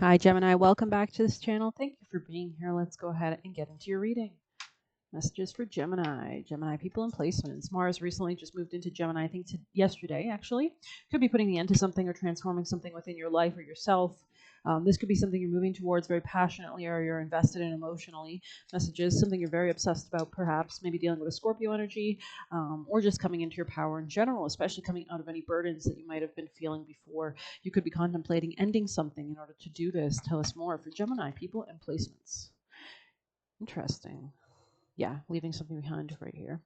Hi, Gemini. Welcome back to this channel. Thank you for being here. Let's go ahead and get into your reading. Messages for Gemini. Gemini people and placements. Mars recently just moved into Gemini, I think yesterday, actually. Could be putting the end to something or transforming something within your life or yourself. This could be something you're moving towards very passionately or you're invested in emotionally. Messages, something you're very obsessed about, perhaps, maybe dealing with a Scorpio energy, or just coming into your power in general, especially coming out of any burdens that you might have been feeling before. You could be contemplating ending something in order to do this. Tell us more for Gemini people and placements. Interesting. Yeah, leaving something behind right here.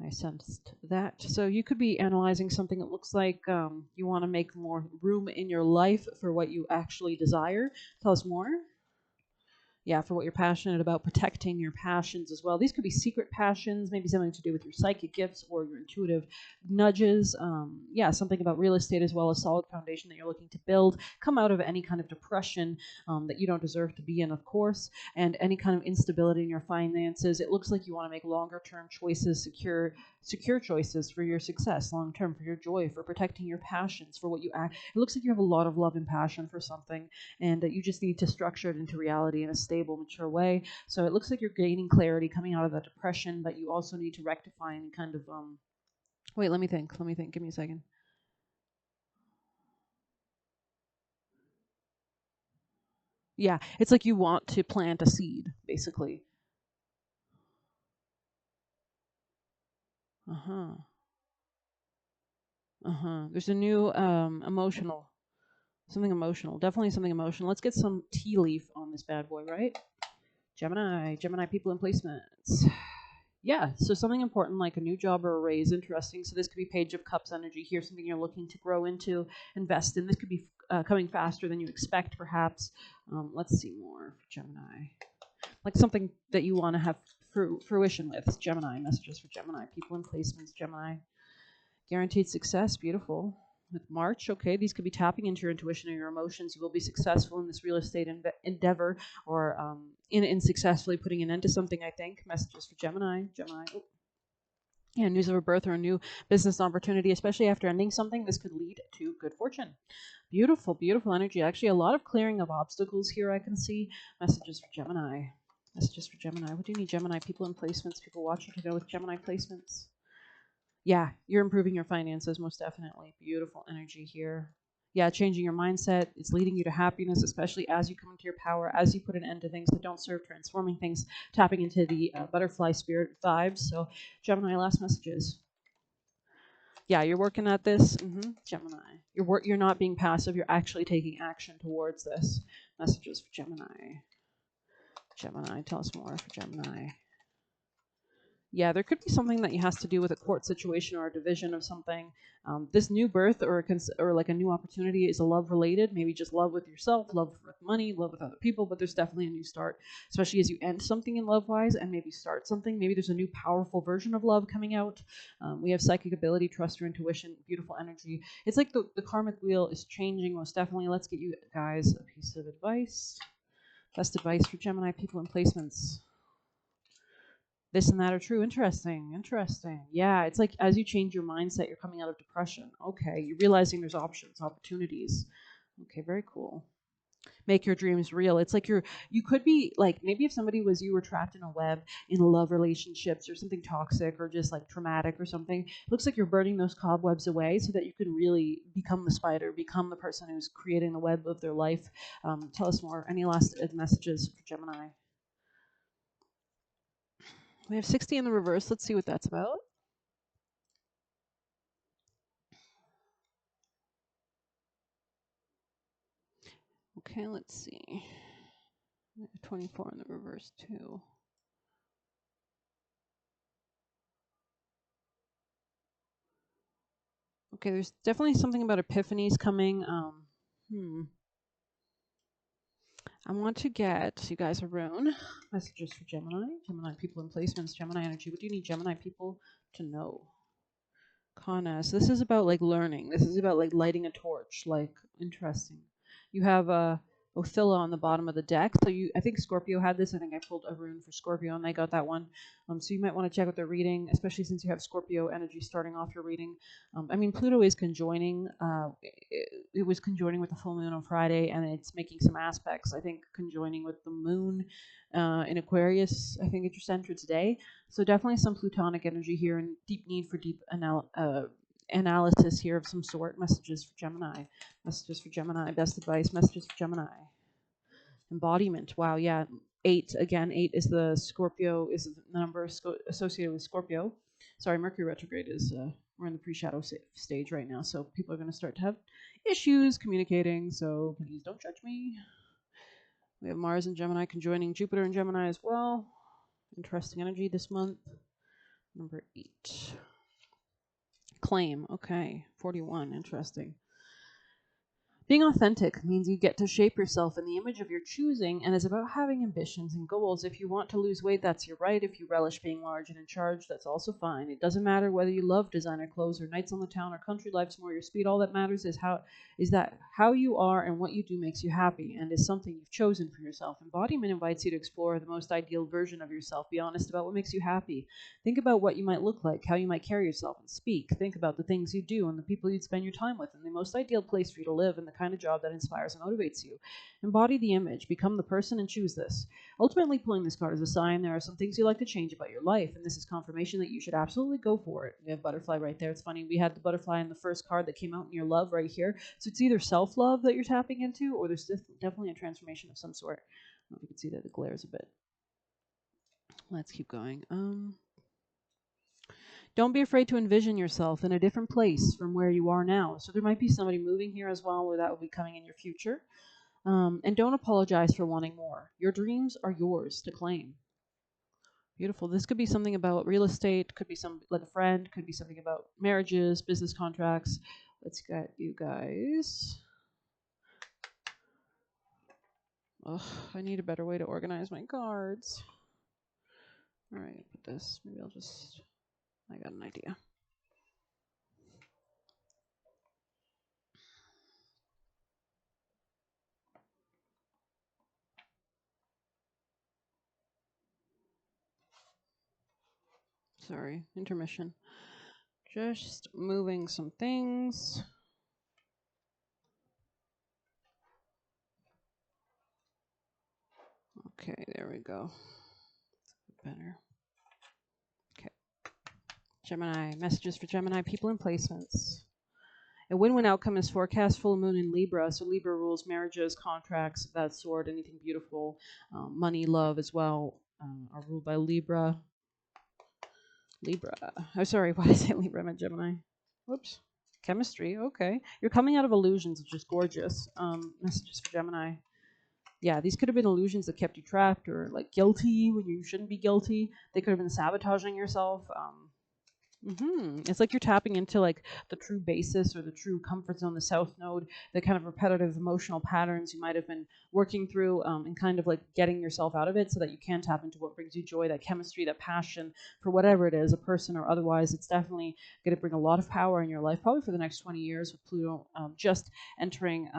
I sensed that. So you could be analyzing something that looks like you want to make more room in your life for what you actually desire. Tell us more. Yeah, for what you're passionate about, protecting your passions as well. These could be secret passions, maybe something to do with your psychic gifts or your intuitive nudges. Yeah, something about real estate as well, a solid foundation that you're looking to build. Come out of any kind of depression that you don't deserve to be in, of course, and any kind of instability in your finances. It looks like you want to make longer term choices, secure choices for your success long term, for your joy, for protecting your passions, for what you act. It looks like you have a lot of love and passion for something, and you just need to structure it into reality in a stable, mature way. So it looks like you're gaining clarity coming out of that depression, but you also need to rectify any kind of wait, let me think. Give me a second. Yeah, it's like you want to plant a seed, basically. Uh-huh. Uh-huh. There's a new emotional, something emotional. Definitely something emotional. Let's get some tea leaf on this bad boy, right? Gemini people in placements. Yeah, so something important like a new job or a raise, interesting. So this could be Page of Cups energy here, something you're looking to grow into, invest in. This could be coming faster than you expect, perhaps. Let's see more for Gemini. Like something that you want to have fruition with. Gemini, messages for Gemini, people in placements, Gemini. Guaranteed success, beautiful. With March, okay, these could be tapping into your intuition or your emotions. You will be successful in this real estate endeavor or in successfully putting an end to something, I think. Messages for Gemini. Gemini. Oh, yeah, news of a birth or a new business opportunity, especially after ending something, this could lead to good fortune. Beautiful, beautiful energy. Actually, a lot of clearing of obstacles here I can see. Messages for Gemini. Messages for Gemini. What do you need, Gemini? People in placements, people watching to know with Gemini placements. Yeah, you're improving your finances, most definitely. Beautiful energy here. Yeah, changing your mindset. It's leading you to happiness, especially as you come into your power, as you put an end to things that don't serve, transforming things, tapping into the butterfly spirit vibes. So, Gemini, last messages. Yeah, you're working at this. Gemini. You're not being passive. You're actually taking action towards this. Messages for Gemini. Gemini, tell us more for Gemini. Yeah, there could be something that has to do with a court situation or a division of something. This new birth or like a new opportunity is a love related, maybe just love with yourself, love with money, love with other people, but there's definitely a new start, especially as you end something in love wise and maybe start something. Maybe there's a new powerful version of love coming out. We have psychic ability, trust your intuition, beautiful energy. It's like the karmic wheel is changing most definitely. Let's get you guys a piece of advice. Best advice for Gemini people in placements. This and that are true. Interesting. Interesting. Yeah, it's like as you change your mindset, you're coming out of depression. Okay, you're realizing there's options, opportunities. Okay, very cool. Make your dreams real. It's like you could be like maybe if you were trapped in a web in love relationships or something toxic or just like traumatic or something. It looks like you're burning those cobwebs away so that you can really become the spider, become the person who's creating the web of their life. Tell us more. Any last messages for Gemini? We have 60 in the reverse. Let's see what that's about. Okay, let's see. 24 in the reverse too. Okay, there's definitely something about epiphanies coming. I want to get you guys a rune. Messages for Gemini. Gemini people in placements. Gemini energy. What do you need Gemini people to know? Kana. So this is about like learning. This is about like lighting a torch. Like interesting. You have Othilla on the bottom of the deck. So I think Scorpio had this. I think I pulled a rune for Scorpio and they got that one. So you might want to check out their reading, especially since you have Scorpio energy starting off your reading. I mean, Pluto is conjoining. It was conjoining with the full moon on Friday, and it's making some aspects. I think conjoining with the moon in Aquarius, I think, at your center today. So definitely some Plutonic energy here and deep need for deep analysis here of some sort. Messages for Gemini. Messages for Gemini. Best advice. Messages for Gemini. Embodiment. Wow. Yeah. 8 again. 8 is the Scorpio. Is the number associated with Scorpio. Sorry, Mercury retrograde is. We're in the pre-shadow stage right now, so people are going to start to have issues communicating. So please don't judge me. We have Mars and Gemini conjoining Jupiter and Gemini as well. Interesting energy this month. Number 8. Claim. Okay. 41. Interesting. Being authentic means you get to shape yourself in the image of your choosing and is about having ambitions and goals. If you want to lose weight, that's your right. If you relish being large and in charge, that's also fine. It doesn't matter whether you love designer clothes or nights on the town or country life's more your speed. All that matters is that how you are and what you do makes you happy and is something you've chosen for yourself. Embodiment invites you to explore the most ideal version of yourself. Be honest about what makes you happy. Think about what you might look like, how you might carry yourself and speak. Think about the things you do and the people you'd spend your time with and the most ideal place for you to live and the kind of job that inspires and motivates you. Embody the image, become the person, and choose this. Ultimately, pulling this card is a sign there are some things you'd like to change about your life, and this is confirmation that you should absolutely go for it. We have butterfly right there. It's funny, we had the butterfly in the first card that came out in your love right here. So it's either self-love that you're tapping into, or there's definitely a transformation of some sort. I don't know if you can see that it glares a bit. Let's keep going. Don't be afraid to envision yourself in a different place from where you are now. So there might be somebody moving here as well, or that will be coming in your future. And don't apologize for wanting more. Your dreams are yours to claim. Beautiful. This could be something about real estate, could be some like a friend, could be something about marriages, business contracts. Let's get you guys. Ugh, I need a better way to organize my cards. All right, put this. Maybe I'll just. I got an idea. Sorry, intermission. Just moving some things. Okay, there we go. Better. Okay. Gemini. Messages for Gemini people and placements. A win-win outcome is forecast full moon in Libra. So Libra rules marriages, contracts, that sort, anything beautiful. Money, love as well are ruled by Libra. Libra. Oh, sorry, why did I say Libra? I meant Gemini. Whoops. Chemistry. Okay. You're coming out of illusions, which is gorgeous. Messages for Gemini. Yeah, these could have been illusions that kept you trapped or like guilty when you shouldn't be guilty. They could have been sabotaging yourself. It's like you're tapping into like the true basis or the true comfort zone, the south node, the kind of repetitive emotional patterns you might have been working through and kind of like getting yourself out of it so that you can tap into what brings you joy, that chemistry, that passion for whatever it is, a person or otherwise. It's definitely going to bring a lot of power in your life, probably for the next 20 years with Pluto just entering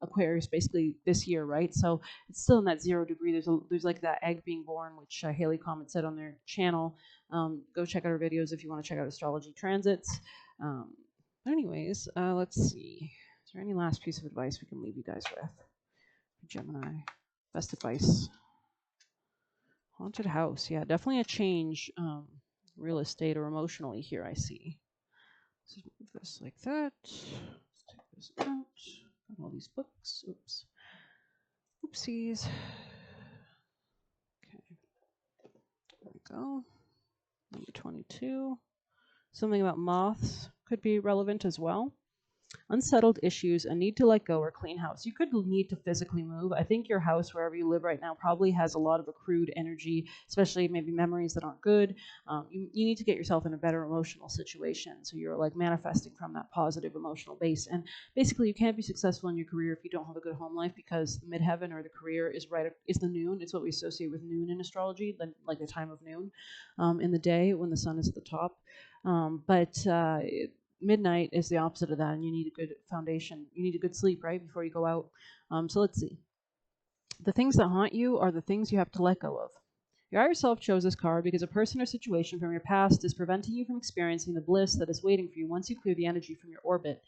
Aquarius basically this year, right? So it's still in that 0 degree. There's like that egg being born, which Haley Comet said on their channel. Go check out our videos if you want to check out astrology transits. Anyways, let's see. Is there any last piece of advice we can leave you guys with? Gemini, best advice. Haunted house. Yeah, definitely a change. Real estate or emotionally here, I see. Let's move this like that. Let's take this out. Got all these books. Oops. Oopsies. Okay. There we go. Number 22. Something about moths could be relevant as well. Unsettled issues, a need to let go or clean house. You could need to physically move. I think your house, wherever you live right now, probably has a lot of accrued energy, especially maybe memories that aren't good. You need to get yourself in a better emotional situation. So you're like manifesting from that positive emotional base. And basically, you can't be successful in your career if you don't have a good home life because midheaven or the career is the noon. It's what we associate with noon in astrology, like the time of noon in the day when the sun is at the top. Midnight is the opposite of that, and you need a good foundation. You need a good sleep, right, before you go out. So let's see. The things that haunt you are the things you have to let go of. Your higher self chose this card because a person or situation from your past is preventing you from experiencing the bliss that is waiting for you once you clear the energy from your orbit.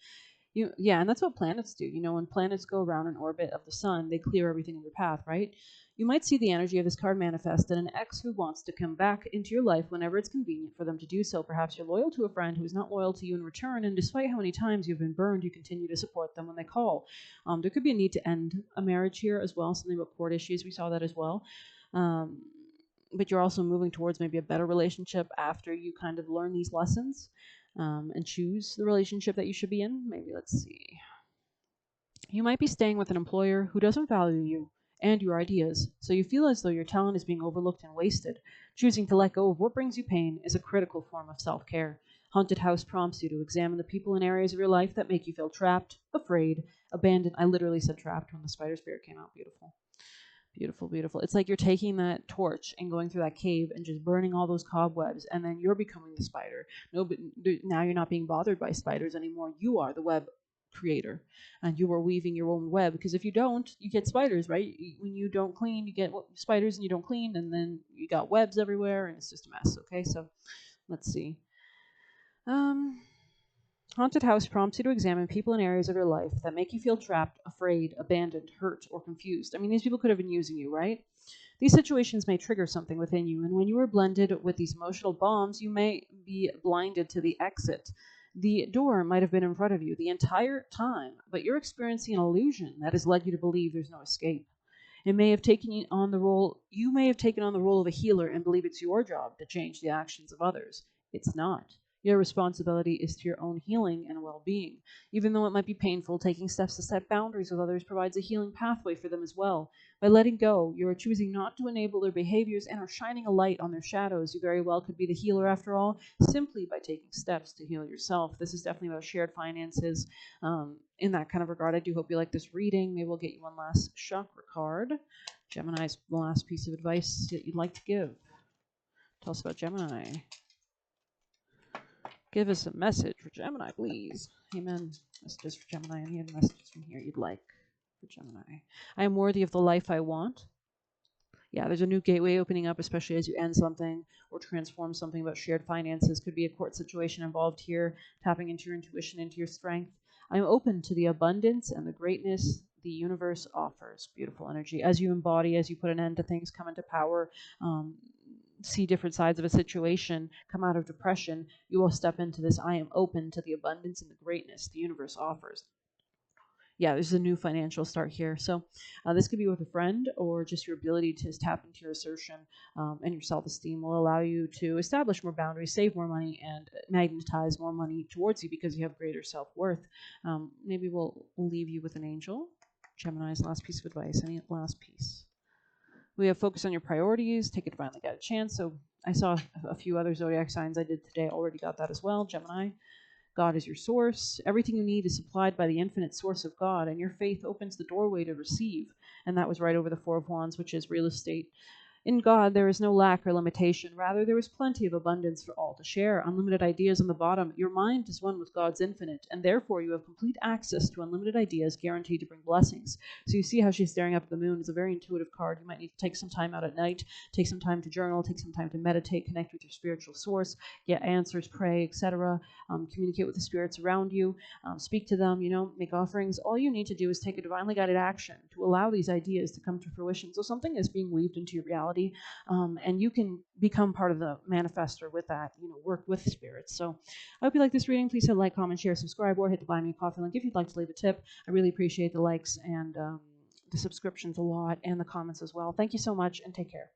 Yeah, and that's what planets do. When planets go around an orbit of the sun, they clear everything in their path, right? You might see the energy of this card manifest in an ex who wants to come back into your life whenever it's convenient for them to do so. Perhaps you're loyal to a friend who is not loyal to you in return, and despite how many times you've been burned, you continue to support them when they call. There could be a need to end a marriage here as well, something about court issues. We saw that as well. Um, but you're also moving towards maybe a better relationship after you kind of learn these lessons and choose the relationship that you should be in. Maybe let's see. You might be staying with an employer who doesn't value you and your ideas, so you feel as though your talent is being overlooked and wasted. Choosing to let go of what brings you pain is a critical form of self care. Haunted House prompts you to examine the people and areas of your life that make you feel trapped, afraid, abandoned. I literally said trapped when the spider spirit came out. Beautiful. Beautiful, beautiful. It's like you're taking that torch and going through that cave and just burning all those cobwebs, and then you're becoming the spider. No, but now you're not being bothered by spiders anymore. You are the web creator, and you are weaving your own web. Because if you don't, you get spiders, right? When you don't clean, you get spiders, and you don't clean, and then you got webs everywhere, and it's just a mess. Okay, so let's see. Haunted House prompts you to examine people and areas of your life that make you feel trapped, afraid, abandoned, hurt, or confused. I mean, these people could have been using you, right? These situations may trigger something within you, and when you are blended with these emotional bombs, you may be blinded to the exit. The door might have been in front of you the entire time, but you're experiencing an illusion that has led you to believe there's no escape. It may have taken you on the role you may have taken on the role of a healer and believe it's your job to change the actions of others. It's not. Your responsibility is to your own healing and well-being. Even though it might be painful, taking steps to set boundaries with others provides a healing pathway for them as well. By letting go, you are choosing not to enable their behaviors and are shining a light on their shadows. You very well could be the healer after all, simply by taking steps to heal yourself. This is definitely about shared finances. In that kind of regard, I do hope you like this reading. Maybe we'll get you one last chakra card. Gemini's the last piece of advice that you'd like to give. Tell us about Gemini. Give us a message for Gemini, please. Amen. Messages for Gemini. Any other messages from here you'd like for Gemini? I am worthy of the life I want. Yeah, there's a new gateway opening up, especially as you end something or transform something about shared finances. Could be a court situation involved here, tapping into your intuition, into your strength. I'm open to the abundance and the greatness the universe offers. Beautiful energy. As you embody, as you put an end to things, come into power, see different sides of a situation, come out of depression, you will step into this. I am open to the abundance and the greatness the universe offers. Yeah, there's a new financial start here. So this could be with a friend, or just your ability to tap into your assertion and your self-esteem will allow you to establish more boundaries, save more money, and magnetize more money towards you because you have greater self-worth. Maybe we'll leave you with an angel. Gemini's last piece of advice. Any last piece? We have focus on your priorities. Take it divinely guided chance. So I saw a few other zodiac signs I did today. Already got that as well. Gemini. God is your source. Everything you need is supplied by the infinite source of God, and your faith opens the doorway to receive. And that was right over the Four of Wands, which is real estate. In God, there is no lack or limitation. Rather, there is plenty of abundance for all to share. Unlimited ideas on the bottom. Your mind is one with God's infinite, and therefore you have complete access to unlimited ideas guaranteed to bring blessings. So you see how she's staring up at the moon. It's a very intuitive card. You might need to take some time out at night, take some time to journal, take some time to meditate, connect with your spiritual source, get answers, pray, etc. Communicate with the spirits around you, speak to them, make offerings. All you need to do is take a divinely guided action to allow these ideas to come to fruition. So something is being weaved into your reality. And you can become part of the manifestor with that, work with spirits. So I hope you like this reading. Please hit like, comment, share, subscribe, or hit the Buy Me a Coffee link if you'd like to leave a tip. I really appreciate the likes and the subscriptions a lot, and the comments as well. Thank you so much, and take care.